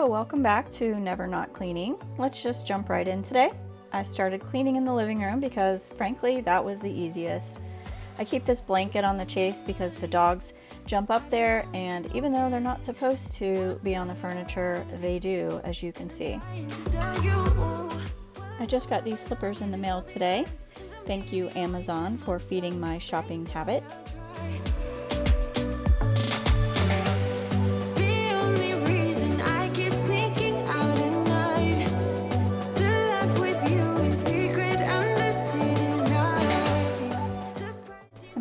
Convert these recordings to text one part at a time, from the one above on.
Hello, welcome back to Never Not Cleaning. Let's just jump right in today. I started cleaning in the living room because frankly that was the easiest. I keep this blanket on the chase because the dogs jump up there, and even though they're not supposed to be on the furniture, they do, as you can see. I just got these slippers in the mail today. Thank you, Amazon, for feeding my shopping habit.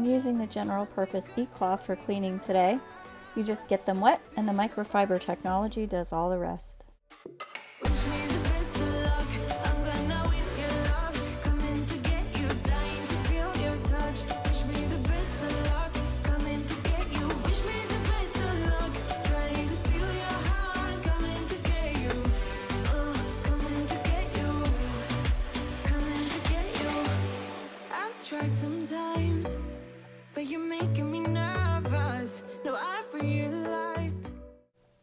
Using the general purpose e-cloth for cleaning today. You just get them wet and the microfiber technology does all the rest.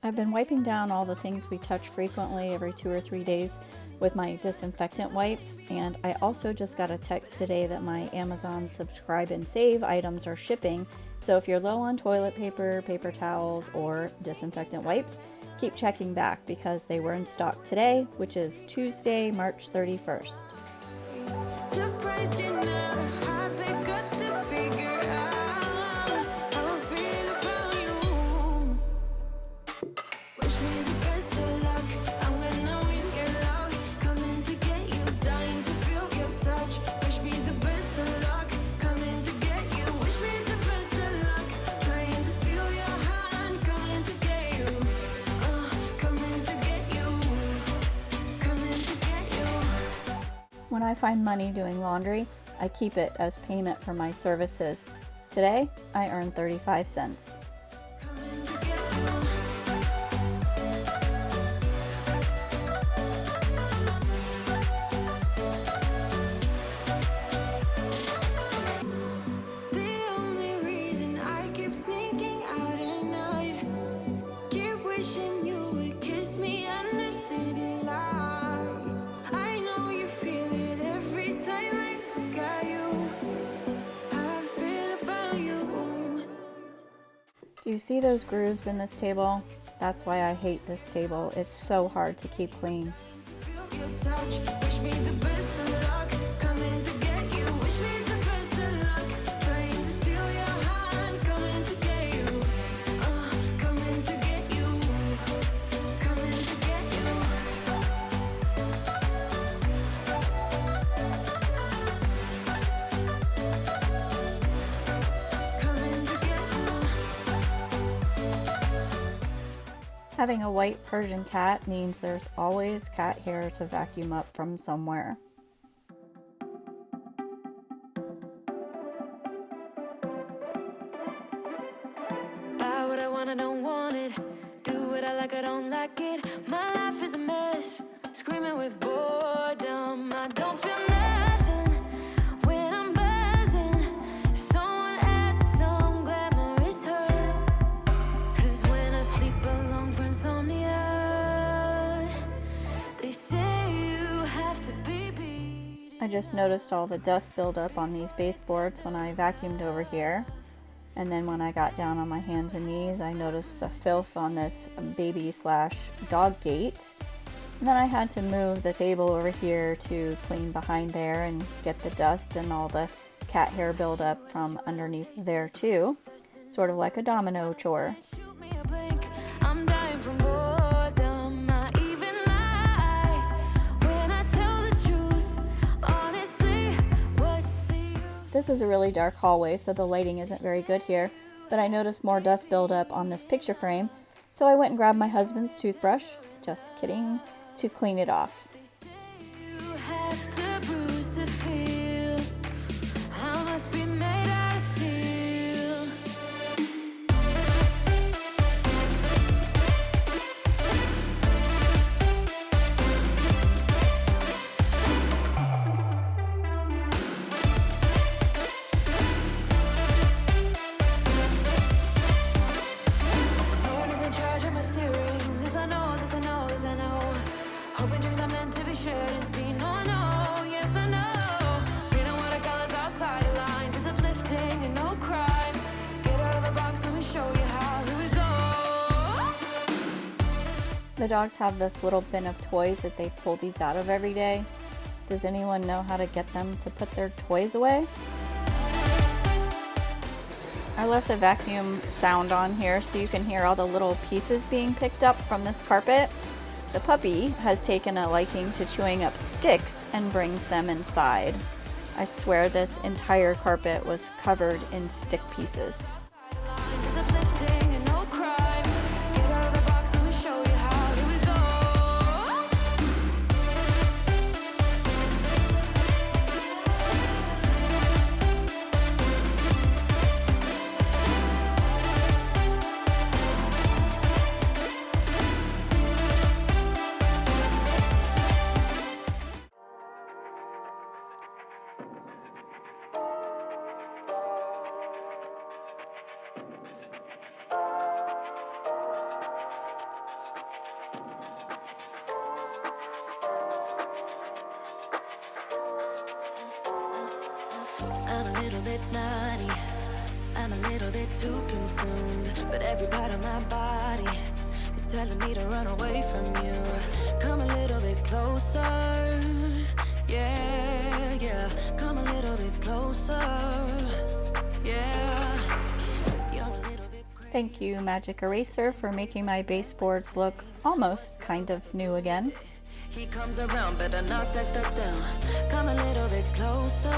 I've been wiping down all the things we touch frequently every 2 or 3 days with my disinfectant wipes, and I also just got a text today that my Amazon subscribe and save items are shipping, so if you're low on toilet paper, paper towels, or disinfectant wipes, keep checking back because they were in stock today, which is Tuesday, March 31st. When I find money doing laundry, I keep it as payment for my services. Today, I earned 35 cents. Do you see those grooves in this table? That's why I hate this table. It's so hard to keep clean. Having a white Persian cat means there's always cat hair to vacuum up from somewhere. Buy what I want, I don't want it. Do what I like, I don't like it. My life is a mess, screaming with boredom. I don't feel nothing when I'm buzzing. Someone adds some glamorous hurt. 'Cause when I sleep alone for insomnia, they say you have to be beat. I just noticed all the dust buildup on these baseboards when I vacuumed over here. And then when I got down on my hands and knees, I noticed the filth on this baby/dog gate. And then I had to move the table over here to clean behind there and get the dust and all the cat hair buildup from underneath there too. Sort of like a domino chore. Shoot me a blink, I'm dying from boredom. I even lie when I tell the truth. Honestly, what's the use? This is a really dark hallway, so the lighting isn't very good here, but I noticed more dust buildup on this picture frame, so I went and grabbed my husband's toothbrush, just kidding, to clean it off. You have to bruise to feel. I must be made out of steel. No one is in charge of my steering. This I know, shouldn't see. No, no, yes I know. Reading watercolors outside the lines is uplifting and no crime. Get out of the box, let me show you how. Here we go. The dogs have this little bin of toys that they pull these out of every day. Does anyone know how to get them to put their toys away? I left the vacuum sound on here so you can hear all the little pieces being picked up from this carpet. The puppy has taken a liking to chewing up sticks and brings them inside. I swear this entire carpet was covered in stick pieces. Is uplifting and no crime. Get out of the box, let me show you how. Here we go. I'm a little bit naughty, I'm a little bit too consumed, but every part of my body is telling me to run away from you. Come a little bit closer, yeah, yeah. Come a little bit closer, yeah. You're a little bit crazy. Thank you, Magic Eraser, for making my baseboards look almost kind of new again. He comes around, better knock that stuff down. Come a little bit closer,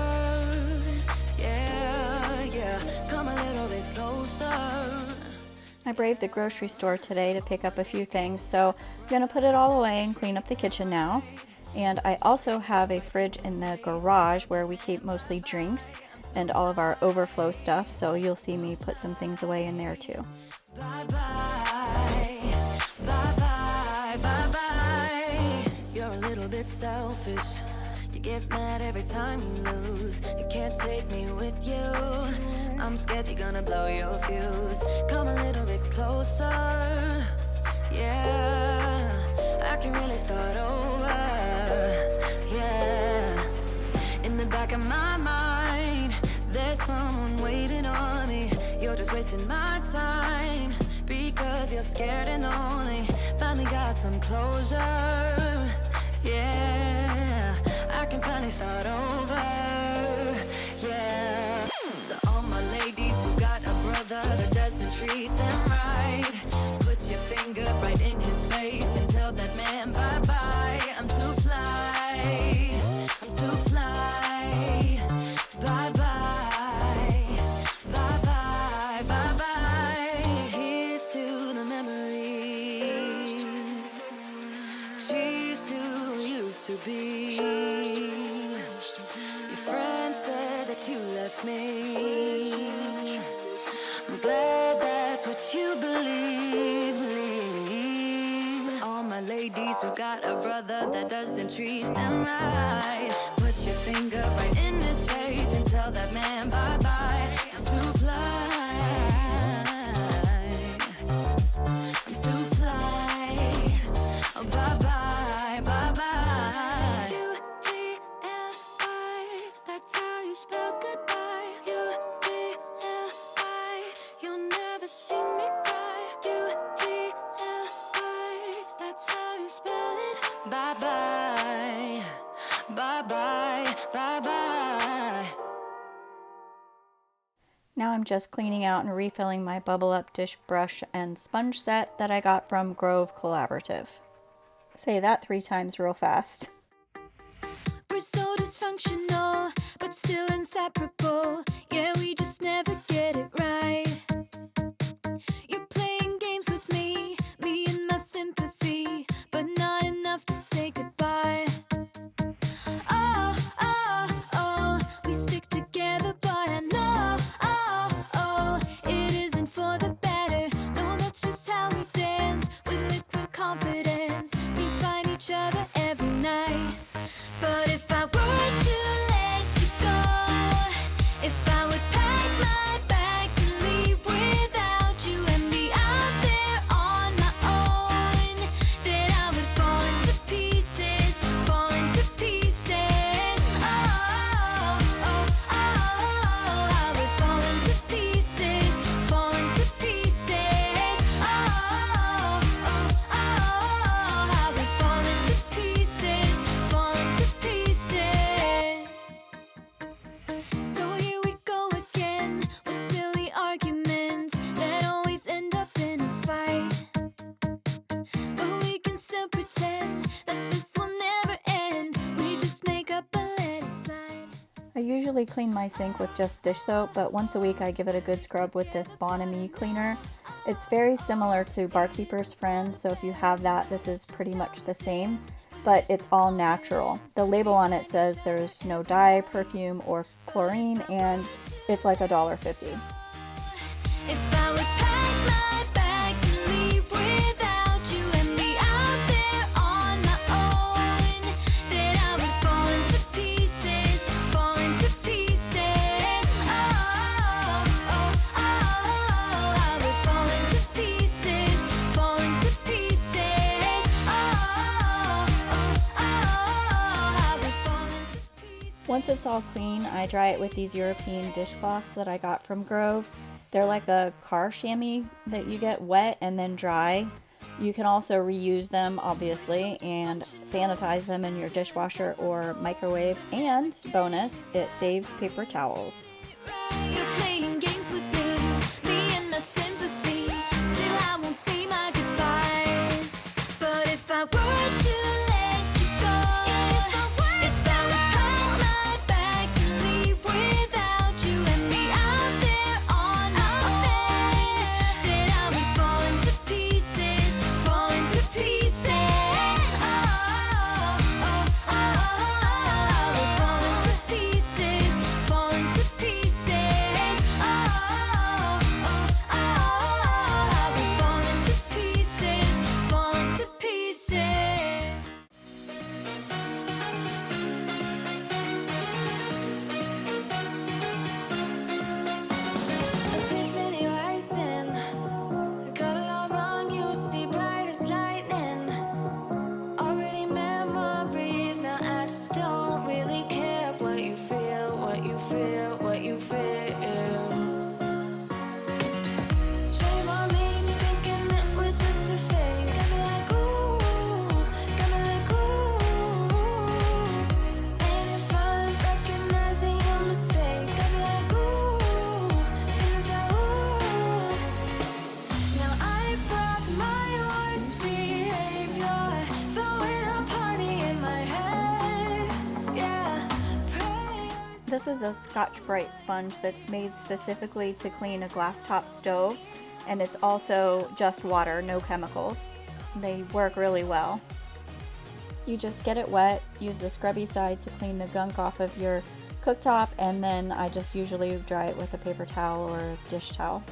yeah, yeah. Come a little bit closer. I braved the grocery store today to pick up a few things, so I'm going to put it all away and clean up the kitchen now. And I also have a fridge in the garage where we keep mostly drinks and all of our overflow stuff, so you'll see me put some things away in there too. Bye bye, bye bye, bye bye. You're a little bit selfish. You get mad every time you lose. You can't take me with you. I'm scared you're gonna blow your fuse. Come a little bit closer, yeah. I can really start over, yeah. In the back of my mind, there's someone waiting on me. You're just wasting my time because you're scared and lonely. Finally got some closure, yeah. I can finally start over, yeah. So all my ladies who got a brother that doesn't treat them right, put your finger right in his face and tell that man bye-bye. I'm too fly, I'm too fly. Bye-bye, bye-bye, bye-bye. Here's to the memories. Cheers to who used to be. Your friend said that you left me. I'm glad that's what you believe. So all my ladies who got a brother that doesn't treat them right, put your finger right in his face and tell that man bye-bye. I'm too fly, I'm too fly. Oh, bye-bye, bye-bye. U-G-L-I, that's how you spell goodbye. U-G-L-I, you'll never see me cry. U-G-L-I, that's how you spell it. Bye-bye, bye-bye, bye-bye. Now I'm just cleaning out and refilling my Bubble Up dish brush and sponge set that I got from Grove Collaborative. Say that 3 times real fast. We're so dysfunctional, but still inseparable. Yeah, we just never get it right. You're playing games with me and my sympathy, but not enough to say goodbye. Oh, oh, oh, we stick together, but I know, oh, oh, it isn't for the better. No, that's just how we dance with liquid confidence. We find each other every night. But if I were to let you go, if I would pack my bags usually clean my sink with just dish soap, but once a week I give it a good scrub with this DÉCOR cleaner. It's very similar to Barkeeper's Friend, so if you have that, this is pretty much the same, but it's all natural. The label on it says there's no dye, perfume, or chlorine, and it's like $1.50. If I would pack my bags and leave without you and be out there on my own, then I would fall into pieces, fall into pieces. Oh, oh, oh, I would fall into pieces, fall into pieces. Oh, oh, oh, I would fall into pieces. Once it's all clean, I dry it with these European dishcloths that I got from Grove. They're like a car chamois that you get wet and then dry. You can also reuse them, obviously, and sanitize them in your dishwasher or microwave. And bonus, it saves paper towels. You're playing games with me and my sympathy. Still, I won't say my goodbyes. But if I were to let you go, if I would pack my bags and leave without you and be out there on my own, then I would fall into pieces, fall into pieces. Oh, oh, oh, I would fall into pieces, fall into pieces. Oh, oh, oh, I would fall into pieces, fall into pieces. Epiphany rising, got it all wrong. You see bright as lightning. Already memories. Now I just don't really care what you feel, what you feel, what you feel. Shame on me, thinking it was just a phase. Got me like ooh, got me like ooh. And if I'm recognizing your mistakes, got me like ooh, feelings like ooh. Now I brought my worst behavior, throwing a party in my head. Yeah, prayers. This is a Scotch-Brite sponge that's made specifically to clean a glass top stove, and it's also just water, no chemicals. They work really well. You just get it wet, use the scrubby side to clean the gunk off of your cooktop, and then I just usually dry it with a paper towel or a dish towel.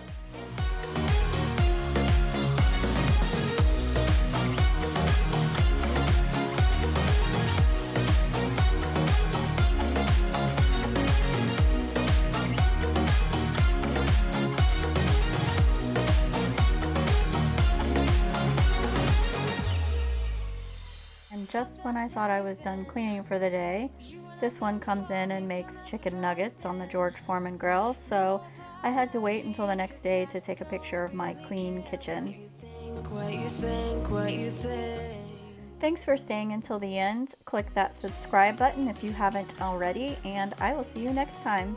And just when I thought I was done cleaning for the day, this one comes in and makes chicken nuggets on the George Foreman grill, so I had to wait until the next day to take a picture of my clean kitchen. What you think, what you think. Thanks for staying until the end. Click that subscribe button if you haven't already, and I will see you next time.